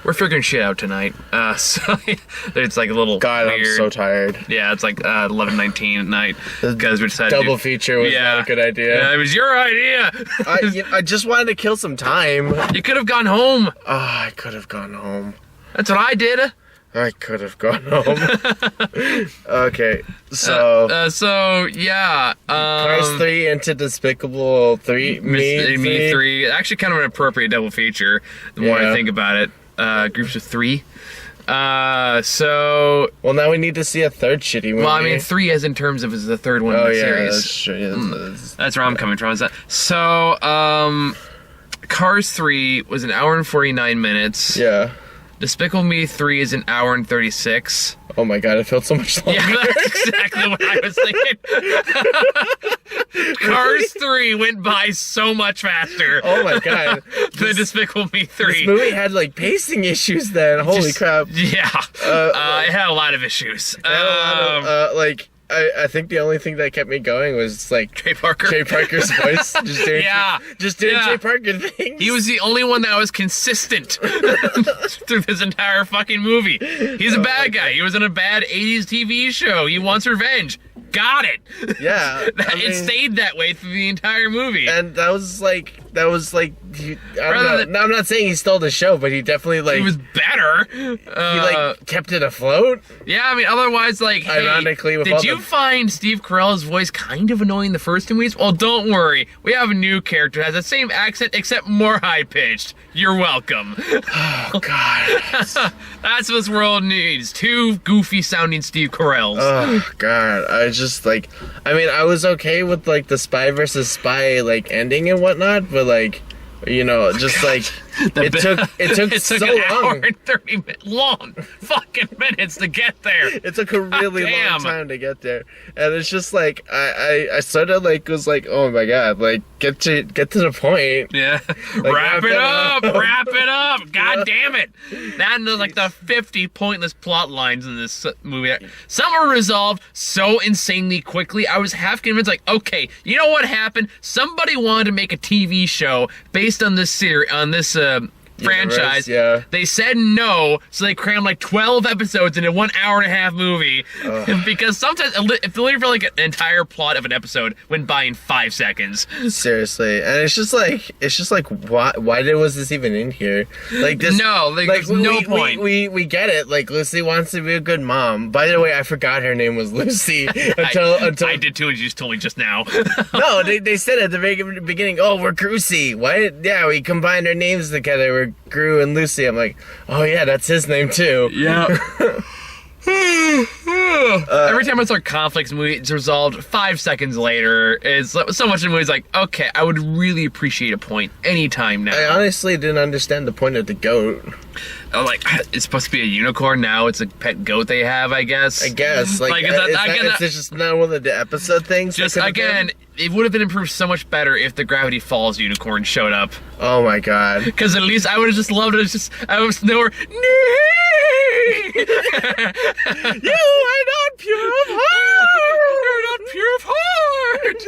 We're figuring shit out tonight. So it's like a little God, weird. I'm so tired. Yeah, it's like 11:19 at night because we decided double feature was not a good idea. Yeah, it was your idea. I just wanted to kill some time. You could have gone home. Oh, I could have gone home. That's what I did. I could have gone home. Okay, so yeah. Cars 3 into Despicable 3. Me 3. Actually, kind of an appropriate double feature. The more I think about it, groups of 3. So. Well, now we need to see a third shitty movie. Well, I mean, 3 as in terms of is the third one in the series. That's true. Yeah, that's where I'm coming from. Is that so? Cars 3 was an hour and 49 minutes. Yeah. Despicable Me 3 is an hour and 36. Oh my god, it felt so much longer. Yeah, that's exactly what I was thinking. Cars 3 went by so much faster. Oh my god. than Despicable Me 3. This movie had like pacing issues then. Holy crap. Yeah. It had a lot of issues. I think the only thing that kept me going was like Trey Parker's voice. Just doing Trey Parker things. He was the only one that was consistent through this entire fucking movie. He's a bad guy. He was in a bad 80s TV show. He wants revenge. Got it. Yeah. It stayed that way through the entire movie. And that was like I don't know. I'm not saying he stole the show, but he definitely like. He was better. He kept it afloat. Yeah, I mean, otherwise, like, ironically, hey, with did you find Steve Carell's voice kind of annoying the first 2 movies? Well, don't worry. We have a new character that has the same accent except more high pitched. You're welcome. Oh God. That's what this world needs. 2 goofy sounding Steve Carells. Oh God. I was okay with like the spy versus spy like ending and whatnot, but like, you know, just like it took so an long. Hour and 30 long fucking minutes to get there. It took a really long time to get there, and it's just like I sort of like was like, oh my god, like get to the point. Yeah, like, wrap it up. God damn it! That and like the 50 pointless plot lines in this movie. Some are resolved so insanely quickly. I was half convinced, like, okay, you know what happened? Somebody wanted to make a TV show based on this series, on this franchise. Yeah. They said no, so they crammed like 12 episodes into 1 hour and a half movie. Because sometimes if the literally like an entire plot of an episode went by in 5 seconds. Seriously, and it's just like why was this even in here? Like this? No, there's no point. We get it. Like Lucy wants to be a good mom. By the way, I forgot her name was Lucy until I did too, and you just told me just now. No, they said at the very beginning, oh, we're Grucy. What? Yeah, we combined our names together. We're Gru and Lucy. I'm like, oh yeah, that's his name too. Yeah. Every time I saw conflicts movie, it's resolved 5 seconds later. It's so much in movies like, okay, I would really appreciate a point anytime now. I honestly didn't understand the point of the goat. Oh, like, it's supposed to be a unicorn now. It's a pet goat they have, I guess. Like, it's just not one of the episode things. Just again, it would have been improved so much better if the Gravity Falls unicorn showed up. Oh my god! Because at least I would have just loved it. I was nowhere. You are not pure of heart. You're not pure of heart.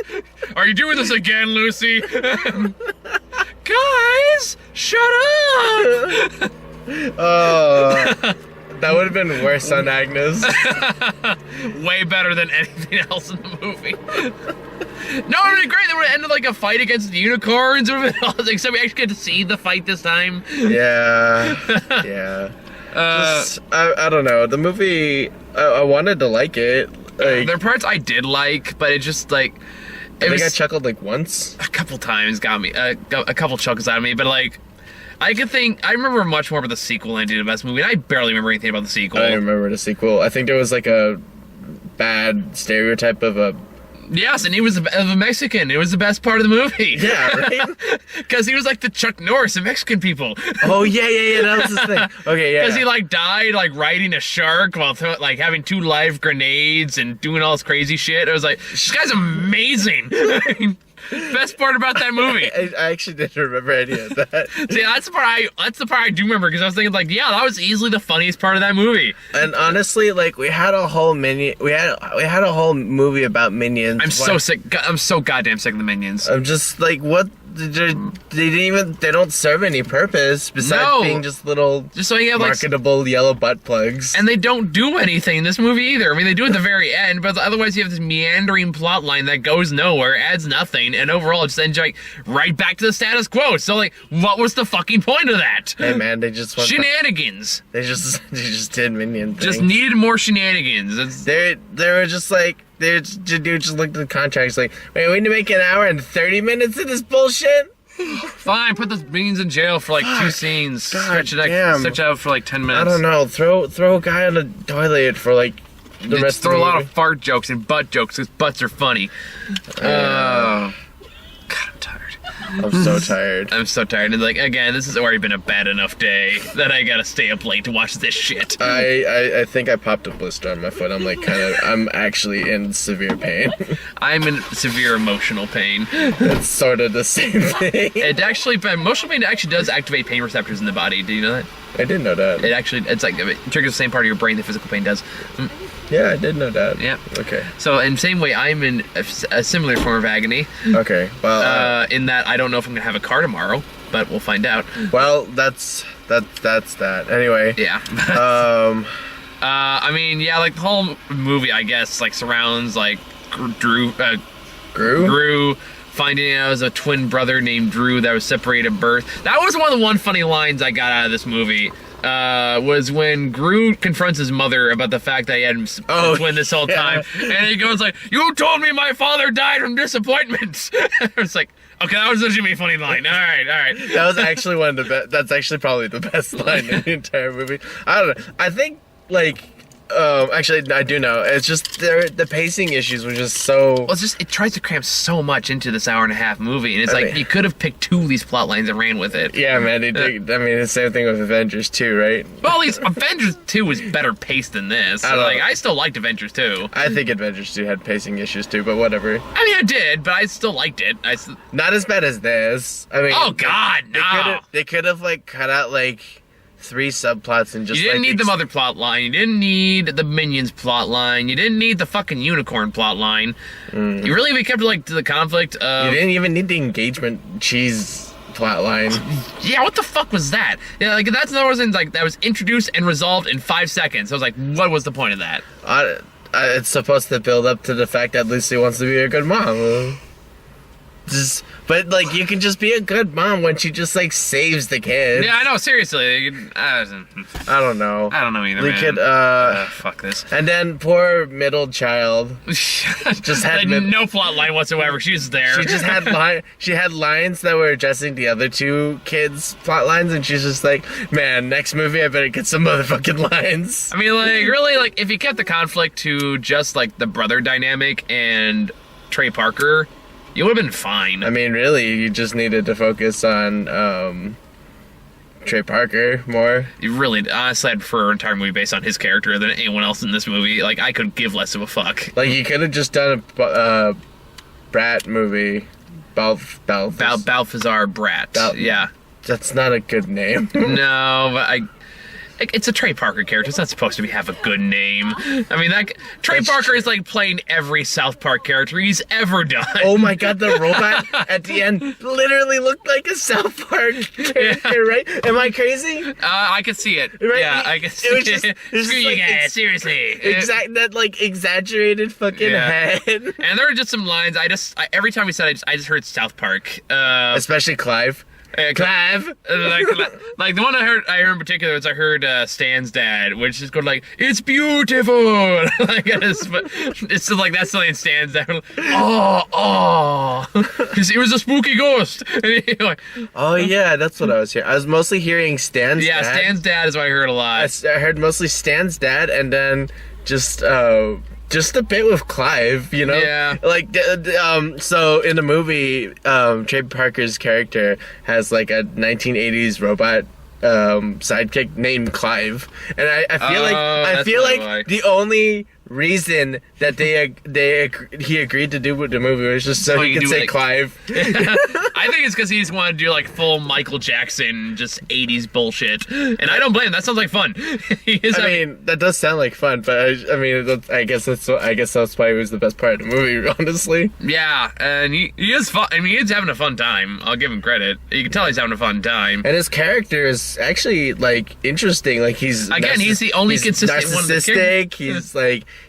Are you doing this again, Lucy? Guys, shut up. That would have been worse on Agnes. Way better than anything else in the movie. No, it would be great. They would have ended like a fight against the unicorns. It would have been awesome, except we actually get to see the fight this time. Yeah. Yeah. I don't know. The movie, I wanted to like it. Like, there are parts I did like, but it just like... I chuckled like once. A couple times got me. A couple chuckles out of me, but like... I remember much more about the sequel than I did about this movie, and I barely remember anything about the sequel. I remember the sequel. I think there was like a bad stereotype of a... Yes, and he was a Mexican. It was the best part of the movie. Yeah, right? Because he was like the Chuck Norris of Mexican people. Oh, yeah, that was his thing. Okay, yeah. Because he like died like riding a shark while like having 2 live grenades and doing all this crazy shit. I was like, this guy's amazing. Best part about that movie. I actually didn't remember any of that. See, that's the part I do remember, because I was thinking like, yeah, that was easily the funniest part of that movie. And honestly, like we had a whole we had a whole movie about Minions. I'm so sick. I'm so goddamn sick of the Minions. I'm just like, what they don't serve any purpose besides being just little just so you have marketable yellow butt plugs. And they don't do anything in this movie either. I mean, they do at the very end, but otherwise you have this meandering plot line that goes nowhere, adds nothing, and overall just ends like right back to the status quo. So like, what was the fucking point of that? Hey man, they just want shenanigans. They just did minion things. Just needed more shenanigans. They were just like. Dude just looked at the contracts like, wait, we need to make an hour and 30 minutes of this bullshit? Fine, put those beans in jail for like 2 scenes. God stretch it out for like 10 minutes. I don't know. Throw a guy on the toilet for like the rest of the movie. Throw a lot of fart jokes and butt jokes because butts are funny. God, I'm tired. I'm so tired. I'm so tired. And like, again, this has already been a bad enough day that I gotta stay up late to watch this shit. I think I popped a blister on my foot. I'm like I'm actually in severe pain. I'm in severe emotional pain. It's sort of the same thing. Emotional pain actually does activate pain receptors in the body. Do you know that? I didn't know that. It's like it triggers the same part of your brain that physical pain does. Yeah, I did know that. Yeah. Okay. So in the same way, I'm in a similar form of agony. Okay. Well. In that I don't know if I'm gonna have a car tomorrow, but we'll find out. Well, that's that. Anyway. Yeah. I mean, yeah, like the whole movie, I guess, like surrounds like Gru finding out as a twin brother named Drew that was separated at birth. That was one of the funny lines I got out of this movie. Was when Gru confronts his mother about the fact that he had a twin this whole time, and he goes like, "You told me my father died from disappointment." It's like, okay, that was actually a funny line. All right. That was actually one of the best. That's actually probably the best line in the entire movie. I don't know. I think like. Actually, I do know. It's just the pacing issues were just so. Well, it tries to cram so much into this hour-and-a-half movie, and it's like you could have picked 2 of these plot lines and ran with it. Yeah, man. I mean, the same thing with Avengers 2, right? Well, at least Avengers 2 was better paced than this. I still liked Avengers 2. I think Avengers 2 had pacing issues too, but whatever. I mean, I did, but I still liked it. Not as bad as this. I mean, oh God, no. They could have like cut out like 3 subplots and just. You didn't need the mother plot line. You didn't need the Minions plot line. You didn't need the fucking unicorn plot line. You really kept like to the conflict. You didn't even need the engagement cheese plot line. Yeah, what the fuck was that? Yeah, like that's another reason like that was introduced and resolved in 5 seconds. I was like, what was the point of that? It's supposed to build up to the fact that Lucy wants to be a good mom. But like you can just be a good mom when she just like saves the kids. Yeah, I know. Seriously, I don't know. I don't know either. We man. Could fuck this. And then poor middle child just had like, no plot line whatsoever. She was there. She just had She had lines that were addressing the other 2 kids' plot lines, and she's just like, man, next movie I better get some motherfucking lines. I mean, like really, like if you kept the conflict to just like the brother dynamic and Trey Parker. You would have been fine. I mean, really, you just needed to focus on Trey Parker more. You really, honestly, I'd prefer an entire movie based on his character than anyone else in this movie. Like, I could give less of a fuck. Like, you could have just done a Brat movie. Balthazar Brat. Yeah. That's not a good name. No, but it's a Trey Parker character. It's not supposed to have a good name. I mean, Trey Parker is like playing every South Park character he's ever done. Oh my God, the robot at the end literally looked like a South Park character, right? Am I crazy? I can see it. Right? Yeah, I can see it. Screw you guys, seriously. That like exaggerated fucking head. And there are just some lines. Every time we said it, I just heard South Park. Especially Clive. Clive, like the one I heard in particular was I heard Stan's dad, which is going like, "It's beautiful." Like it's like that's something Stan's dad. Because it was a spooky ghost. Like, oh yeah, that's what I was hearing. I was mostly hearing Stan's dad. Yeah, Stan's dad is what I heard a lot. I heard mostly Stan's dad, and then just a bit with Clive, you know? Yeah. Like, so in the movie, Trey Parker's character has like a 1980s robot sidekick named Clive, and I feel like the only reason that he agreed to do with the movie was just so he could say like, Clive. I think it's because he just wanted to do like full Michael Jackson, just 80s bullshit. And I don't blame him. That sounds like fun. That does sound like fun, but I guess that's why it was the best part of the movie, honestly. Yeah, and he is fun. I mean, he's having a fun time. I'll give him credit. You can tell he's having a fun time. And his character is actually like interesting. Like he's the only consistent one of the characters.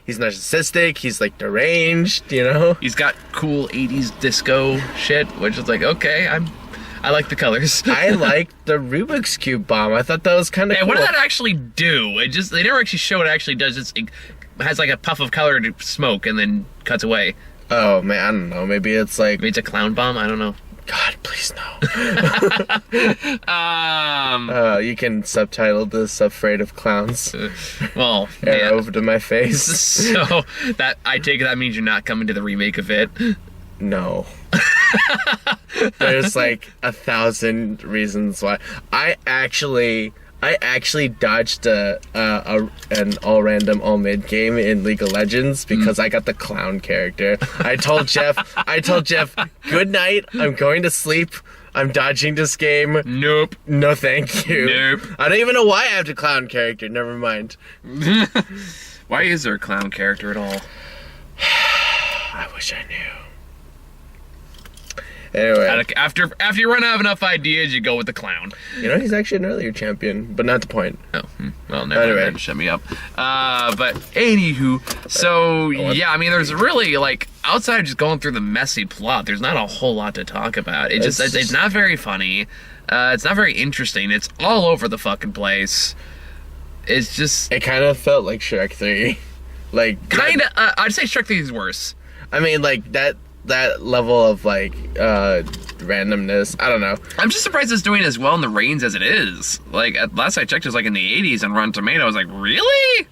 He's narcissistic. He's like deranged. You know. He's got cool 80s disco shit, which is like, okay, I like the colors. I like the Rubik's Cube bomb. I thought that was kind of cool. What did that actually do? They never actually show what it actually does. It has like a puff of colored smoke and then cuts away. Oh man, I don't know. Maybe it's like... Maybe it's a clown bomb? I don't know. God, please no. You can subtitle this "Afraid of Clowns." Well, over to my face. So I take it that means you're not coming to the remake of it. No. There's like 1,000 reasons why. I actually dodged an all random all mid game in League of Legends because I got the clown character. I told Jeff, good night. I'm going to sleep. I'm dodging this game. Nope. No, thank you. Nope. I don't even know why I have the clown character. Never mind. Why is there a clown character at all? I wish I knew. Anyway, after you run out of enough ideas, you go with the clown. You know, he's actually an earlier champion, but not the point. Oh, well, never mind. Shut me up. But anywho, so yeah, I mean, there's really like outside of just going through the messy plot, there's not a whole lot to talk about. It's not very funny. It's not very interesting. It's all over the fucking place. It's just... It kind of felt like Shrek 3. Like... Kind of... I'd say Shrek 3 is worse. I mean, like, that level of, like, randomness. I don't know. I'm just surprised it's doing as well in the ratings as it is. Like, at last I checked, it was, like, in the 80s on Rotten Tomatoes. I was like, really?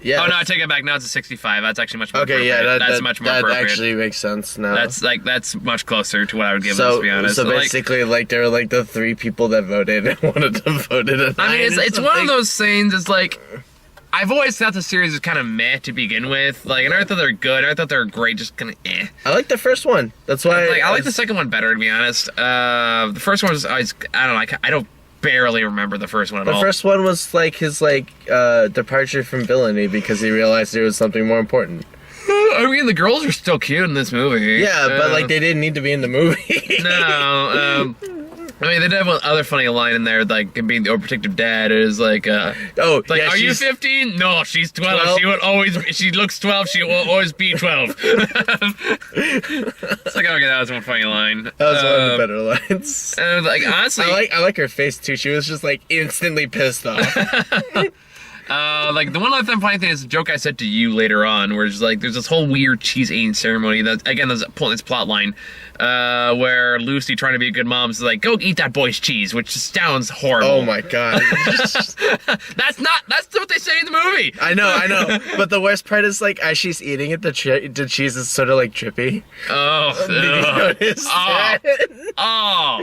Yeah. Oh, no, I take it back. Now it's a 65. That's actually much more appropriate. Yeah, that's much more appropriate. That actually makes sense now. That's much closer to what I would give it, to be honest. So basically, like, there were, like, the 3 people that voted and wanted to vote it. I mean, it's one of those things, it's like... I've always thought the series was kind of meh to begin with. Like, I never thought they were good. I thought they were great, just kind of eh. I like the first one. That's why... I like the second one better, to be honest. The first one was always... I don't know. I don't barely remember the first one at all. The first one was, like, his, like, departure from villainy because he realized there was something more important. I mean, the girls are still cute in this movie. Yeah, but, like, they didn't need to be in the movie. No, I mean, they did have one other funny line in there, like, being the overprotective dad is like, are you 15? No, she's 12. 12? She looks 12, she will always be 12. It's like, okay, that was one funny line. That was one of the better lines. And, like, honestly... I like her face, too. She was just, like, instantly pissed off. Like, the one other funny thing is the joke I said to you later on, where it's like, there's this whole weird cheese eating ceremony that, again, there's this plot line, where Lucy, trying to be a good mom, is like, go eat that boy's cheese, which sounds horrible. Oh my god. That's what they say in the movie. I know. But the worst part is, like, as she's eating it, the cheese is sort of, like, drippy. Oh. Did you notice that? Oh.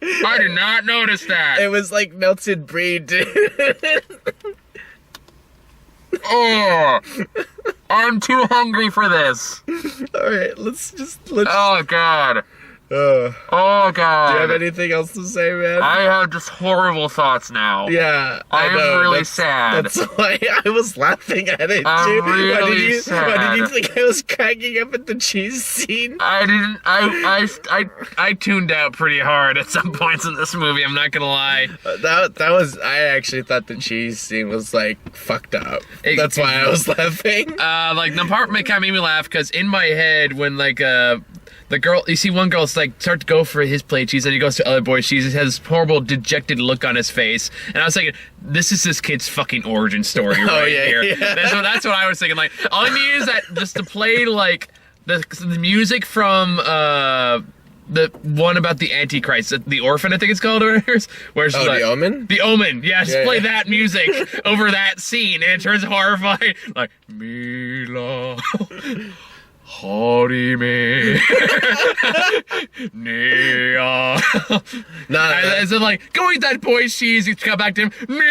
I did not notice that. It was like melted brie, dude. Oh, I'm too hungry for this. All right, let's. Oh god. Oh god. Do you have anything else to say, man? I have just horrible thoughts now. Yeah, I'm really sad. That's why I was laughing at it, I'm too. really sad. Why did you think I was cracking up at the cheese scene? I didn't. I tuned out pretty hard at some points in this movie. I'm not gonna lie. That was. I actually thought the cheese scene was like fucked up. That's why I was laughing. Like the part kind of made me laugh because in my head when like the girl, you see one girl start to go for his plate cheese, and he goes to other boys' cheese. He has this horrible, dejected look on his face, and I was thinking, this is this kid's fucking origin story here. Yeah. That's what I was thinking. Like, all I need is that just to play like the music from the one about the Antichrist, the Orphan, I think it's called, where it's like, The Omen? The Omen, yeah, just play that music over that scene, and it turns horrifying. Like, Mila. Horime. Nia. And then like, go eat that boy's cheese. You come back to him. No.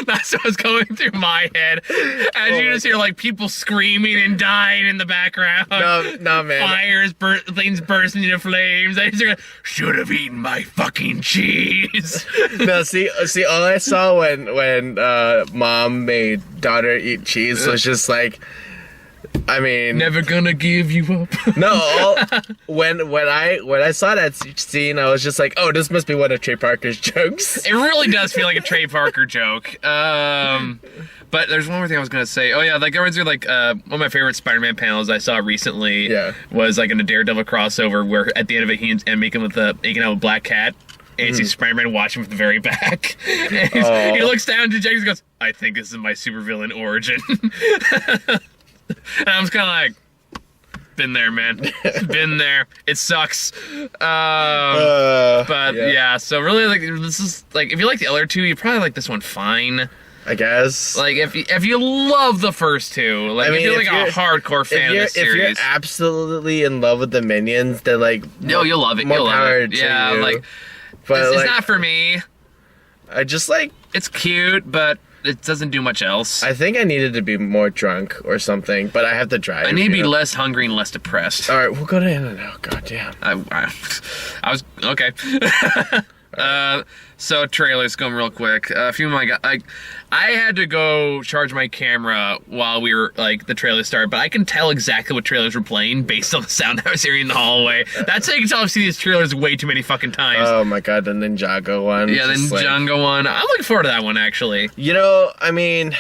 That's what's going through my head. As you just hear like people screaming and dying in the background. No, man. Fires, things bursting into flames. I just hear, should have eaten my fucking cheese. No, see, all I saw when mom made daughter eat cheese was just like, I mean, never gonna give you up. No, when I saw that scene, I was just like, oh, this must be one of Trey Parker's jokes. It really does feel like a Trey Parker joke. But there's one more thing I was gonna say. Oh yeah, like I reminds me like one of my favorite Spider-Man panels I saw recently. Was like in a Daredevil crossover where at the end of it he's making out with Black Cat. And you see Spider-Man watching from the very back. And he looks down to Jack and goes, I think this is my supervillain origin. And I was kind of like, been there, man. Been there. It sucks. But yeah, so really, like, this is, like, if you like the other two, you probably like this one fine. I guess. Like, if you love the first two, like, I mean, if you're like a hardcore fan of the series. If you're absolutely in love with the Minions, then, like, no, you'll love it. More you'll power love it. to Yeah, you. like, but it's like, not for me. I just, like... It's cute, but it doesn't do much else. I think I needed to be more drunk or something, but I have to drive. I need to be less hungry and less depressed. All right, we'll go to In-N-Out. God damn. I was okay. So trailers going real quick. A few of my guys, I had to go charge my camera while we were like the trailer started, but I can tell exactly what trailers were playing based on the sound I was hearing in the hallway. That's how you can tell I've seen these trailers way too many fucking times. Oh my god, the Ninjago one. Yeah, the Ninjago one. I'm looking forward to that one actually. You know, I mean,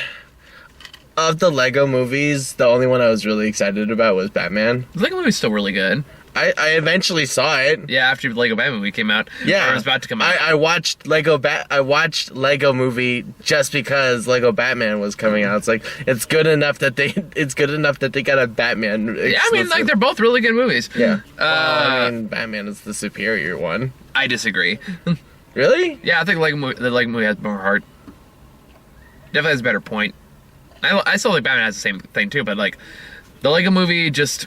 of the Lego movies, the only one I was really excited about was Batman. The Lego movie's still really good. I eventually saw it. Yeah, after the Lego Batman movie came out. Yeah, or it was about to come out. I watched Lego movie just because Lego Batman was coming out. It's like it's good enough that they got a Batman. Exclusive. Yeah, I mean, like they're both really good movies. Yeah. Well, I mean, Batman is the superior one. I disagree. Really? Yeah, I think the Lego movie has more heart. Definitely has a better point. I still think Batman has the same thing too, but like the Lego movie just.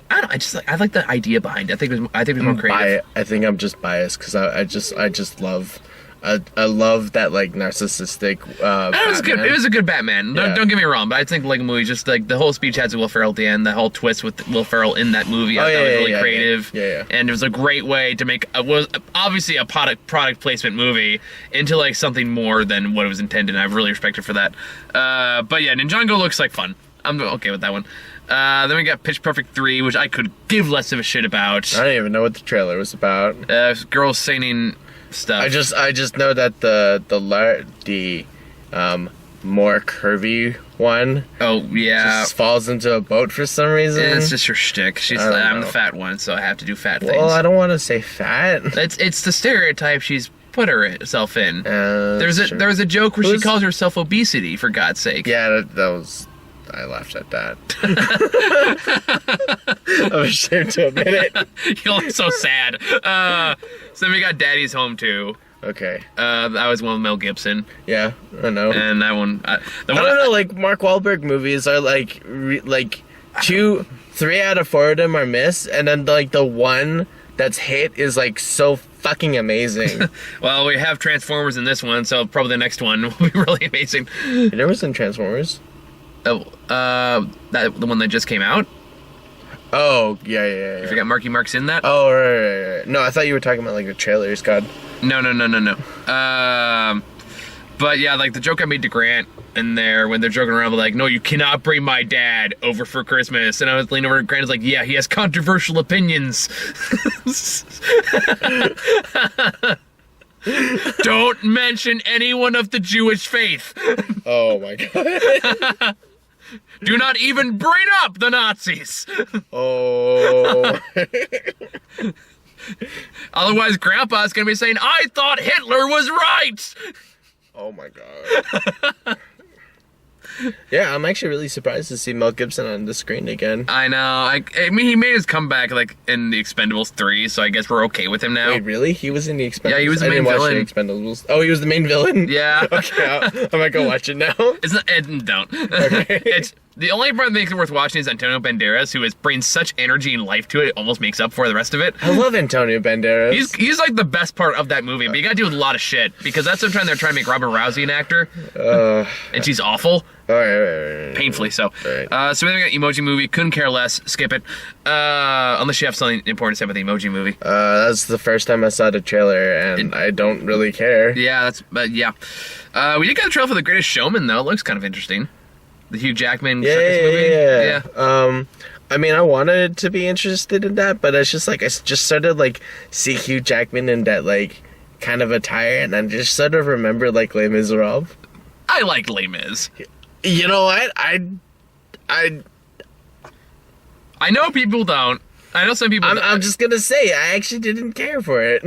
I don't know, I like the idea behind it. I think it was more creative. I think I'm just biased because I just love I love that like narcissistic. It was good. It was a good Batman. Yeah. Don't get me wrong, but I think Lego movie just like the whole speech has Will Ferrell at the end. The whole twist with Will Ferrell in that movie, I thought was really creative. Yeah. And it was a great way to make was obviously a product placement movie into like something more than what it was intended. And I've really respected for that. But yeah, Ninjago looks like fun. I'm okay with that one. Then we got Pitch Perfect 3, which I could give less of a shit about. I don't even know what the trailer was about. Girls singing stuff. I just know that the more curvy one. Oh yeah. Just falls into a boat for some reason. Yeah, it's just her shtick. She's like, I'm the fat one, so I have to do fat things. Well, I don't want to say fat. It's the stereotype she's put herself in. There was True. a joke where she calls herself obesity, for God's sake. Yeah, that was. I laughed at that. I'm ashamed to admit it. You look so sad. So then we got Daddy's Home 2. Okay. That was one with Mel Gibson. Yeah, I know. And that one... I don't know, like, Mark Wahlberg movies are, like, 3 out of 4 of them are miss, and then, like, the one that's hit is, like, so fucking amazing. Well, we have Transformers in this one, so probably the next one will be really amazing. You never seen Transformers? Oh, the one that just came out? Oh, yeah. You forgot Marky Mark's in that? Oh, right. No, I thought you were talking about, like, the trailers, God. No. But yeah, like, the joke I made to Grant in there when they're joking around, but like, no, you cannot bring my dad over for Christmas. And I was leaning over and Grant was like, yeah, he has controversial opinions. Don't mention anyone of the Jewish faith. Oh, my God. Do not even bring up the Nazis. Oh. Otherwise, Grandpa's going to be saying, I thought Hitler was right. Oh, my God. Yeah, I'm actually really surprised to see Mel Gibson on the screen again. I know. I mean, he made his comeback like in the Expendables 3, so I guess we're okay with him now. Wait, really? He was in the Expendables? Yeah, he was the main villain. I didn't watch the Expendables. Oh, he was the main villain? Yeah. Okay, I might go watch it now. It's not. Don't. Okay. The only part that makes it worth watching is Antonio Banderas, who brings such energy and life to it almost makes up for the rest of it. I love Antonio Banderas. He's like the best part of that movie, but you gotta do a lot of shit, because that's what they're trying to make Robert Rousey an actor. And she's awful. All right. Painfully so. Right. So then we got Emoji Movie. Couldn't care less. Skip it. Unless you have something important to say about the Emoji Movie. That's the first time I saw the trailer, and I don't really care. Yeah, yeah. We did get a trailer for The Greatest Showman, though. It looks kind of interesting. The Hugh Jackman circus movie. Yeah. I mean, I wanted to be interested in that, but it's just like, I just sort of like see Hugh Jackman in that like kind of attire, and I just sort of remember like Les Miserables. I like Les Mis. You know what? I know people don't. I know some people. I'm just gonna say I actually didn't care for it.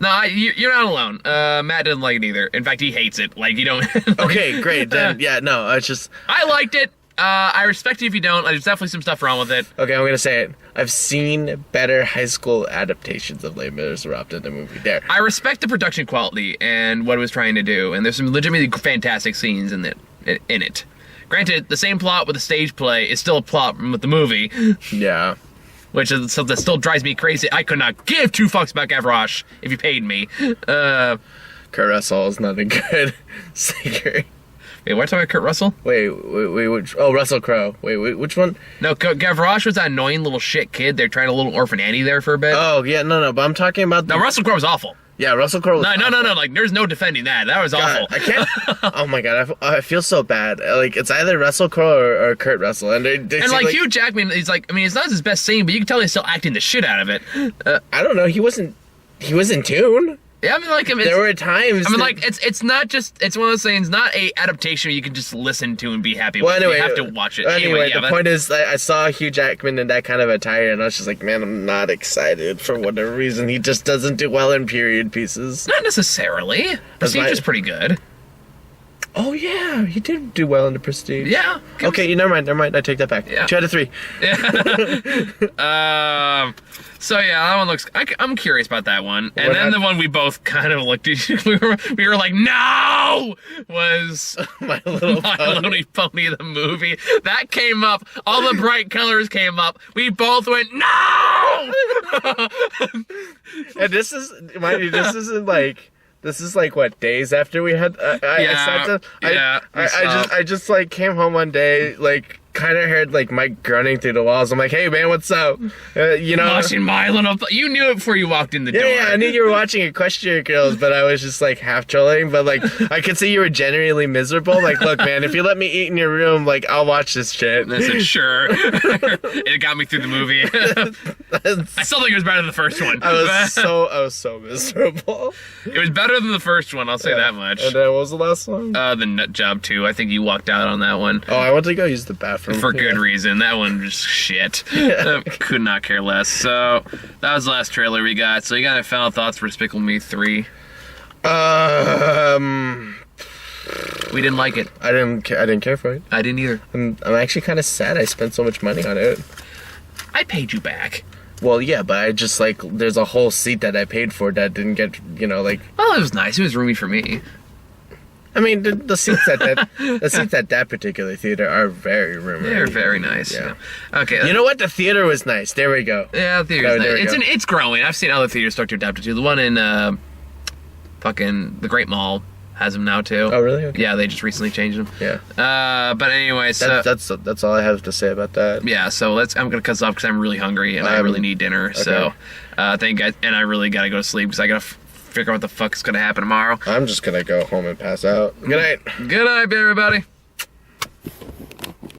No, you're not alone. Matt didn't like it either. In fact, he hates it. Like, you don't. Okay, great. Then yeah, no, it's just. I liked it. I respect you if you don't. There's definitely some stuff wrong with it. Okay, I'm gonna say it. I've seen better high school adaptations of Les Miserables than the movie. There. I respect the production quality and what it was trying to do, and there's some legitimately fantastic scenes in it. Granted, the same plot with the stage play is still a plot with the movie. Yeah. Which is something that still drives me crazy. I could not give two fucks about Gavroche if you paid me. Kurt Russell is not a good singer. Wait, what are you talking about Kurt Russell? Wait, which? Oh, Russell Crowe. Wait, which one? No, Gavroche was that annoying little shit kid. They're trying a little orphan Annie there for a bit. Oh, yeah, no, but I'm talking about No, Russell Crowe was awful. Yeah, Russell Crowe was No, like, there's no defending that. That was God, awful. I can't. Oh my God, I feel so bad. Like, it's either Russell Crowe or Kurt Russell. And like Hugh Jackman, he's like, I mean, it's not his best scene, but you can tell he's still acting the shit out of it. I don't know, he was in tune. Yeah, I mean, like, there were times. I mean, like, it's not just, it's one of those things, not a adaptation you can just listen to and be happy well, with. Anyway, you have to watch it. Anyway, the point is, I saw Hugh Jackman in that kind of attire, and I was just like, man, I'm not excited for whatever reason. He just doesn't do well in period pieces. Not necessarily. Prestige is pretty good. Oh, yeah, he did do well in the Prestige. Yeah. Okay, never mind. I take that back. Yeah. 2 out of 3. Yeah. So yeah, that one looks. I'm curious about that one. And then the one we both kind of looked at. We were like, no, was My Little Pony the movie that came up. All the bright colors came up. We both went no. And this is, mind you, this is like what, days after we had I just like came home one day, like kind of heard like Mike groaning through the walls. I'm like, hey man, what's up? Watching My Little You knew it before you walked in the door. Yeah, I knew you were watching Equestria Girls, but I was just like half trolling. But like, I could see you were genuinely miserable. Like, look man, if you let me eat in your room, like I'll watch this shit. And I said, sure. It got me through the movie. I still think it was better than the first one. I was so miserable. It was better than the first one, I'll say that much. And then what was the last one? The Nut Job 2. I think you walked out on that one. Oh, I went to go use the bathroom. For good reason. That one just shit. Could not care less. So that was the last trailer we got. So you got any final thoughts for Despicable Me 3? We didn't like it. I didn't care for it. I didn't either. I'm actually kind of sad I spent so much money on it. I paid you back. Well, yeah, but I just like there's a whole seat that I paid for that didn't get, like. Well, it was nice. It was roomy for me. I mean, the seats at that particular theater are very roomy. They're very nice. Yeah. Okay. You know what? The theater was nice. There we go. Yeah, the theater's nice. It's growing. I've seen other theaters start to adapt it too. The one in fucking the Great Mall has them now too. Oh, really? Okay. Yeah, they just recently changed them. Yeah. But anyway, so that's all I have to say about that. Yeah. So I'm gonna cut this off because I'm really hungry and I really need dinner. Okay. So, thank you guys, and I really gotta go to sleep because I gotta figure out what the fuck's gonna happen tomorrow. I'm just gonna go home and pass out. Good night. Good night, everybody.